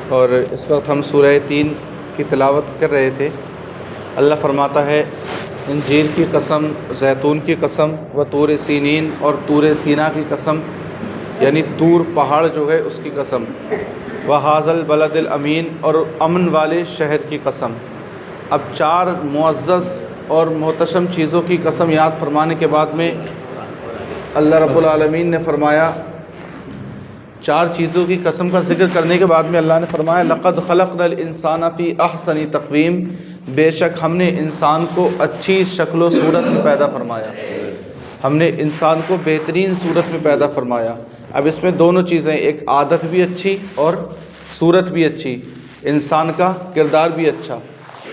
اور اس وقت ہم سورہ 3 کی تلاوت کر رہے تھے۔ اللہ فرماتا ہے انجیل کی قسم، زیتون کی قسم، و طور سینین، اور طور سینا کی قسم، یعنی طور پہاڑ جو ہے اس کی قسم، و ھذا البلد الامین، اور امن والے شہر کی قسم۔ اب 4 معزز اور محتشم چیزوں کی قسم یاد فرمانے کے بعد میں اللہ رب العالمین نے فرمایا، 4 چیزوں کی قسم کا ذکر کرنے کے بعد میں اللہ نے فرمایا لقد خلقنا الانسان فی احسن تقویم، بے شک ہم نے انسان کو اچھی شکل و صورت میں پیدا فرمایا، ہم نے انسان کو بہترین صورت میں پیدا فرمایا۔ اب اس میں دونوں چیزیں، ایک عادت بھی اچھی اور صورت بھی اچھی، انسان کا کردار بھی اچھا۔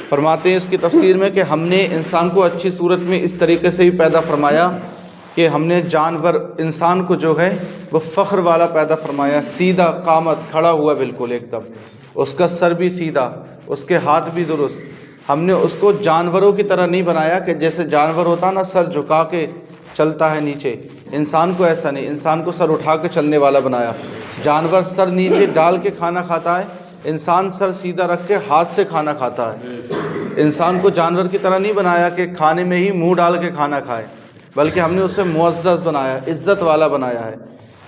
فرماتے ہیں اس کی تفسیر میں کہ ہم نے انسان کو اچھی صورت میں اس طریقے سے بھی پیدا فرمایا کہ ہم نے جانور انسان کو جو ہے وہ فخر والا پیدا فرمایا، سیدھا قامت، کھڑا ہوا بالکل ایک دم، اس کا سر بھی سیدھا، اس کے ہاتھ بھی درست۔ ہم نے اس کو جانوروں کی طرح نہیں بنایا کہ جیسے جانور ہوتا نا سر جھکا کے چلتا ہے نیچے، انسان کو ایسا نہیں، انسان کو سر اٹھا کے چلنے والا بنایا۔ جانور سر نیچے ڈال کے کھانا کھاتا ہے، انسان سر سیدھا رکھ کے ہاتھ سے کھانا کھاتا ہے۔ انسان کو جانور کی طرح نہیں بنایا کہ کھانے میں ہی منہ ڈال کے کھانا کھائے، بلکہ ہم نے اسے معزز بنایا، عزت والا بنایا ہے،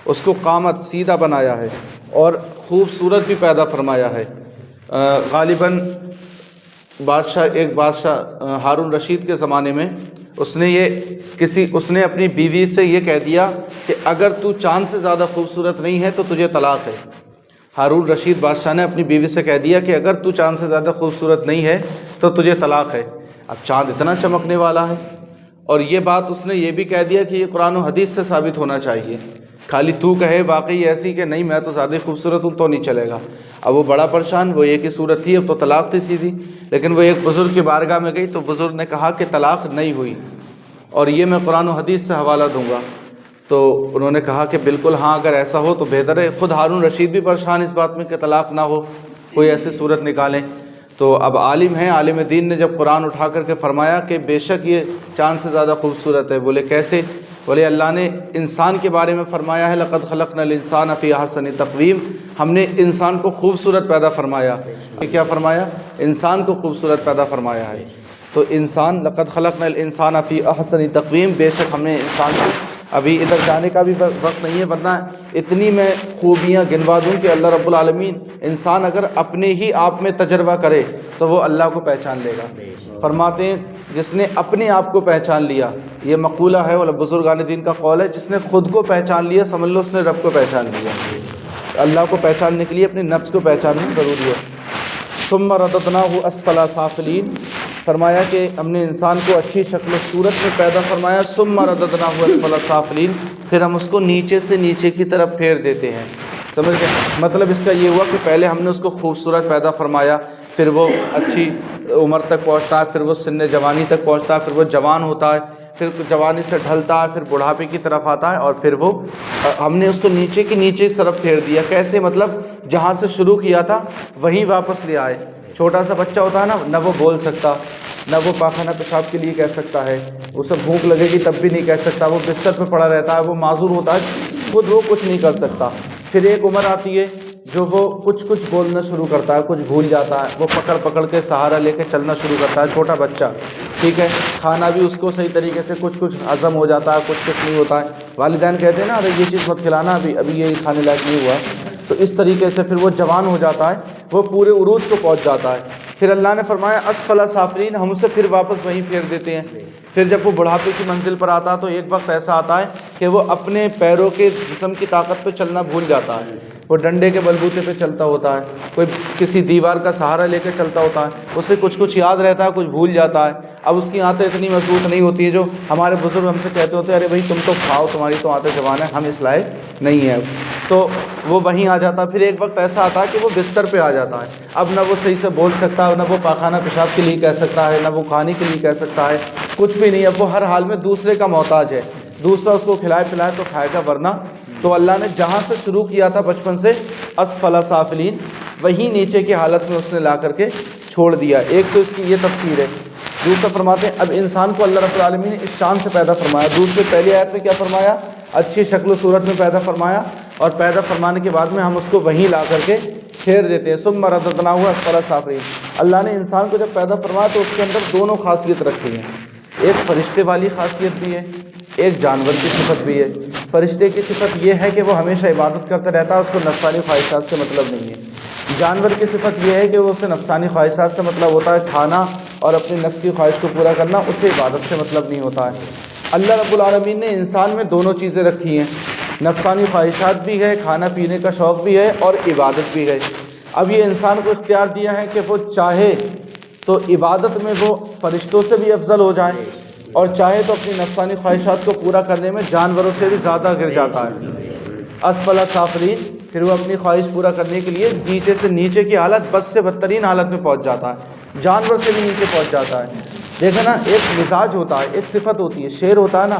اس کو قامت سیدھا بنایا ہے اور خوبصورت بھی پیدا فرمایا ہے۔ غالباً ایک بادشاہ ہارون رشید کے زمانے میں اس نے اپنی بیوی سے یہ کہہ دیا کہ اگر تو چاند سے زیادہ خوبصورت نہیں ہے تو تجھے طلاق ہے۔ ہارون رشید بادشاہ نے اپنی بیوی سے کہہ دیا کہ اگر تو چاند سے زیادہ خوبصورت نہیں ہے تو تجھے طلاق ہے۔ اب چاند اتنا چمکنے والا ہے، اور یہ بات اس نے یہ بھی کہہ دیا کہ یہ قرآن و حدیث سے ثابت ہونا چاہیے، خالی تو کہے واقعی ایسی کہ نہیں میں تو زیادہ خوبصورت ہوں تو نہیں چلے گا۔ اب وہ بڑا پریشان، وہ ایک ہی صورت تھی، اب تو طلاق تھی سیدھی، لیکن وہ ایک بزرگ کی بارگاہ میں گئی تو بزرگ نے کہا کہ طلاق نہیں ہوئی، اور یہ میں قرآن و حدیث سے حوالہ دوں گا۔ تو انہوں نے کہا کہ بالکل ہاں، اگر ایسا ہو تو بہتر ہے۔ خود ہارون رشید بھی پریشان اس بات میں کہ طلاق نہ ہو، کوئی ایسی صورت نکالیں۔ تو اب عالم ہیں، عالم دین نے جب قرآن اٹھا کر کے فرمایا کہ بے شک یہ چاند سے زیادہ خوبصورت ہے، بولے کیسے؟ بولے اللہ نے انسان کے بارے میں فرمایا ہے لقد خلقنا الانسان فی احسن تقویم، ہم نے انسان کو خوبصورت پیدا فرمایا۔ کیا فرمایا؟ انسان کو خوبصورت پیدا فرمایا ہے۔ تو انسان، لقد خلقنا الانسان فی احسن تقویم، بے شک ہم نے انسان کو، ابھی ادھر جانے کا بھی وقت نہیں ہے، ورنہ اتنی میں خوبیاں گنوا دوں کہ اللہ رب العالمین، انسان اگر اپنے ہی آپ میں تجربہ کرے تو وہ اللہ کو پہچان لے گا۔ فرماتے ہیں جس نے اپنے آپ کو پہچان لیا، یہ مقولہ ہے اور بزرگان دین کا قول ہے، جس نے خود کو پہچان لیا سمجھ لو اس نے رب کو پہچان لیا۔ اللہ کو پہچاننے کے لیے اپنے نفس کو پہچاننا ضروری ہے۔ ثم رددناہ اسفل سافلین، فرمایا کہ ہم نے انسان کو اچھی شکل و صورت میں پیدا فرمایا، ثم رددناہ اسفل سافلین، پھر ہم اس کو نیچے سے نیچے کی طرف پھیر دیتے ہیں۔ سمجھ گئے؟ مطلب اس کا یہ ہوا کہ پہلے ہم نے اس کو خوبصورت پیدا فرمایا، پھر وہ اچھی عمر تک پہنچتا ہے، پھر وہ سن جوانی تک پہنچتا ہے، پھر وہ جوان ہوتا ہے، پھر جوانی سے ڈھلتا ہے، پھر بڑھاپے کی طرف آتا ہے، اور پھر وہ ہم نے اس کو نیچے کی نیچے طرف پھیر دیا۔ کیسے؟ مطلب جہاں سے شروع کیا تھا وہیں واپس لے آئے۔ چھوٹا سا بچہ ہوتا ہے نا، نہ وہ بول سکتا، نہ وہ پاخانہ پیشاب کے لیے کہہ سکتا ہے، اسے بھوک لگے گی تب بھی نہیں کہہ سکتا، وہ بستر پہ پڑا رہتا ہے، وہ معذور ہوتا ہے، خود وہ کچھ نہیں کر سکتا۔ پھر ایک عمر آتی ہے جو وہ کچھ بولنا شروع کرتا ہے، کچھ بھول جاتا ہے، وہ پکڑ کے سہارا لے کے چلنا شروع کرتا ہے، چھوٹا بچہ، ٹھیک ہے۔ کھانا بھی اس کو صحیح طریقے سے کچھ ہضم ہو جاتا ہے، کچھ نہیں ہوتا ہے۔ والدین کہتے ہیں نا ارے یہ چیز مت کھلانا، ابھی یہ کھانے لائق نہیں ہوا۔ تو اس طریقے سے پھر وہ جوان ہو جاتا ہے، وہ پورے عروج کو پہنچ جاتا ہے۔ پھر اللہ نے فرمایا اسفل سافلین، ہم اسے پھر واپس وہیں پھیر دیتے ہیں۔ پھر جب وہ بڑھاپے کی منزل پر آتا ہے تو ایک وقت ایسا آتا ہے کہ وہ اپنے پیروں کے جسم کی طاقت پہ چلنا بھول جاتا ہے، وہ ڈنڈے کے بلبوتے پہ چلتا ہوتا ہے، کوئی کسی دیوار کا سہارا لے کے چلتا ہوتا ہے، اسے کچھ یاد رہتا ہے، کچھ بھول جاتا ہے۔ اب اس کی آنتیں اتنی مضبوط نہیں ہوتی ہے، جو ہمارے بزرگ ہم سے کہتے ہوتے ہیں ارے بھائی تم تو کھاؤ، تمہاری تو آنتیں جوان ہیں، ہم اس لائق نہیں ہیں، تو وہ وہیں آ جاتا ہے۔ پھر ایک وقت ایسا آتا ہے کہ وہ بستر پہ آ جاتا ہے، اب نہ وہ صحیح سے بول سکتا ہے، نہ وہ پاخانہ پیشاب کے لیے کہہ سکتا ہے، نہ وہ کھانے کے لیے کہہ سکتا ہے، کچھ بھی نہیں۔ اب وہ ہر حال میں دوسرے کا محتاج ہے، دوسرا اس کو کھلائے پلائے تو کھائے گا، ورنہ تو اللہ نے جہاں سے شروع کیا تھا بچپن سے اسفل سافلین، وہیں نیچے کی حالت میں اس نے لا کر کے چھوڑ دیا۔ ایک تو اس کی یہ تفسیر ہے۔ دوسرا فرماتے ہیں اب انسان کو اللہ رب العالمین نے اس شان سے پیدا فرمایا۔ دوسرے پہلی آیت میں کیا فرمایا؟ اچھی شکل و صورت میں پیدا فرمایا، اور پیدا فرمانے کے بعد میں ہم اس کو وہیں لا کر کے پھیر دیتے ہیں۔ ثم رددناہ اسفل سافلین، اللہ نے انسان کو جب پیدا فرمایا تو اس کے اندر دونوں خاصیت رکھی ہیں، ایک فرشتے والی خاصیت بھی ہے، ایک جانور کی صفت بھی ہے۔ فرشتے کی صفت یہ ہے کہ وہ ہمیشہ عبادت کرتا رہتا ہے، اس کو نفسانی خواہشات سے مطلب نہیں ہے۔ جانور کی صفت یہ ہے کہ وہ اسے نفسانی خواہشات سے مطلب ہوتا ہے، کھانا اور اپنی نفس کی خواہش کو پورا کرنا، اسے عبادت سے مطلب نہیں ہوتا ہے۔ اللہ رب العالمین نے انسان میں دونوں چیزیں رکھی ہیں، نفسانی خواہشات بھی ہے، کھانا پینے کا شوق بھی ہے، اور عبادت بھی ہے۔ اب یہ انسان کو اختیار دیا ہے کہ وہ چاہے تو عبادت میں وہ فرشتوں سے بھی افضل ہو جائے، اور چاہے تو اپنی نفسانی خواہشات کو پورا کرنے میں جانوروں سے بھی زیادہ گر جاتا ہے۔ اسفل سافلین، پھر وہ اپنی خواہش پورا کرنے کے لیے نیچے سے نیچے کی حالت، بد سے بدترین حالت میں پہنچ جاتا ہے، جانور سے بھی نیچے پہنچ جاتا ہے۔ دیکھیں نا، ایک مزاج ہوتا ہے، ایک صفت ہوتی ہے، شیر ہوتا ہے نا،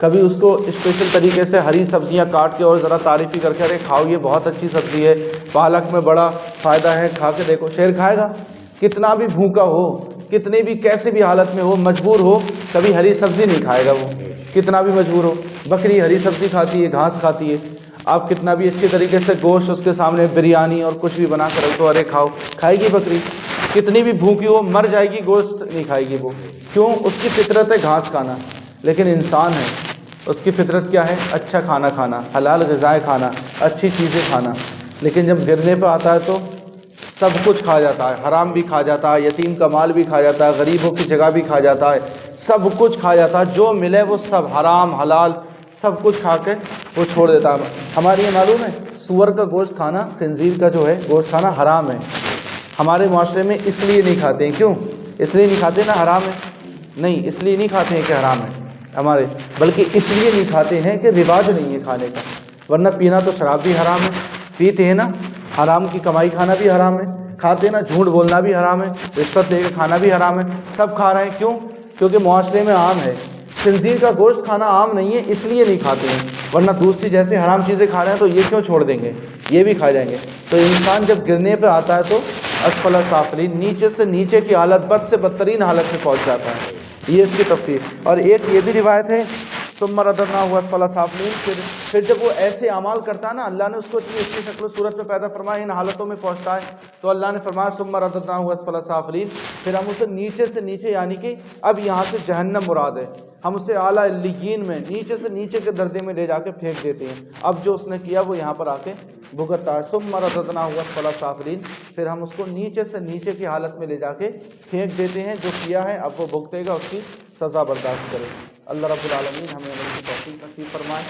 کبھی اس کو اسپیشل طریقے سے ہری سبزیاں کاٹ کے اور ذرا تعریفی کر کے، ارے کھاؤ یہ بہت اچھی سبزی ہے، پالک میں بڑا فائدہ ہے، کھا کے دیکھو، شیر کھائے گا؟ کتنا بھی بھوکا ہو، کتنے بھی کیسے بھی حالت میں ہو، مجبور ہو، کبھی ہری سبزی نہیں کھائے گا وہ، کتنا بھی مجبور ہو۔ بکری ہری سبزی کھاتی ہے، گھاس کھاتی ہے، آپ کتنا بھی اچھی طریقے سے گوشت اس کے سامنے بریانی اور کچھ بھی بنا کر رکھو، ارے کھاؤ، کھائے گی بکری؟ کتنی بھی بھوکی ہو، مر جائے گی، گوشت نہیں کھائے گی وہ، کیوں؟ اس کی فطرت ہے گھاس کھانا۔ لیکن انسان ہے، اس کی فطرت کیا ہے؟ اچھا کھانا کھانا، حلال غذائیں کھانا، اچھی چیزیں کھانا۔ لیکن جب گرنے پہ آتا ہے تو سب کچھ کھا جاتا ہے، حرام بھی کھا جاتا ہے، یتیم کا مال بھی کھا جاتا ہے، غریبوں کی جگہ بھی کھا جاتا ہے، سب کچھ کھا جاتا ہے، جو ملے وہ سب حرام حلال سب کچھ کھا کے وہ چھوڑ دیتا ہے۔ ہمارے یہ معلوم ہے، سور کا گوشت کھانا، خنزیر کا جو ہے گوشت کھانا حرام ہے۔ ہمارے معاشرے میں اس لیے نہیں کھاتے ہیں، کیوں؟ اس لیے نہیں کھاتے نا حرام ہے، نہیں اس لیے نہیں کھاتے ہیں کہ حرام ہے ہمارے، بلکہ اس لیے نہیں کھاتے ہیں کہ رواج نہیں ہے کھانے کا، ورنہ پینا تو شراب بھی حرام ہے، پیتے ہیں نا، حرام کی کمائی کھانا بھی حرام ہے، کھاتے ہیں نا، جھوٹ بولنا بھی حرام ہے، رشوت لے کے کھانا بھی حرام ہے، سب کھا رہے ہیں، کیوں؟ کیونکہ معاشرے میں عام ہے۔ خنزیر کا گوشت کھانا عام نہیں ہے، اس لیے نہیں کھاتے ہیں، ورنہ دوسری جیسے حرام چیزیں کھا رہے ہیں تو یہ کیوں چھوڑ دیں گے، یہ بھی کھا جائیں گے۔ تو انسان جب گرنے پہ آتا ہے تو اسفل سافلین، نیچے سے نیچے کی حالت، بد سے بدترین حالت میں پہنچ جاتا ہے، یہ اس کی تفسیر۔ اور ایک یہ بھی روایت ہے، ثم رددناہ اسفل سافلین، پھر جب وہ ایسے اعمال کرتا ہے نا، اللہ نے اس کو اتنی اچھی شکل و صورت میں پیدا فرمایا، ان حالتوں میں پہنچتا ہے، تو اللہ نے فرمایا ثم رددناہ اسفل سافلین، پھر ہم اسے نیچے سے نیچے، یعنی کہ اب یہاں سے جہنم مراد ہے، ہم اسے اعلیٰ علیین میں، نیچے سے نیچے کے درجے میں لے جا کے پھینک دیتے ہیں۔ اب جو اس نے کیا وہ یہاں پر آ کے بھگتتا ہے۔ ثم رددناہ اسفل سافلین، پھر ہم اس کو نیچے سے نیچے کی حالت میں لے جا کے پھینک دیتے ہیں، جو کیا ہے اب وہ بھگتے گا، اس کی سزا برداشت کرے۔ اللہ رب العالمین ہمیں عمل کی توفیق نصیب فرمائے۔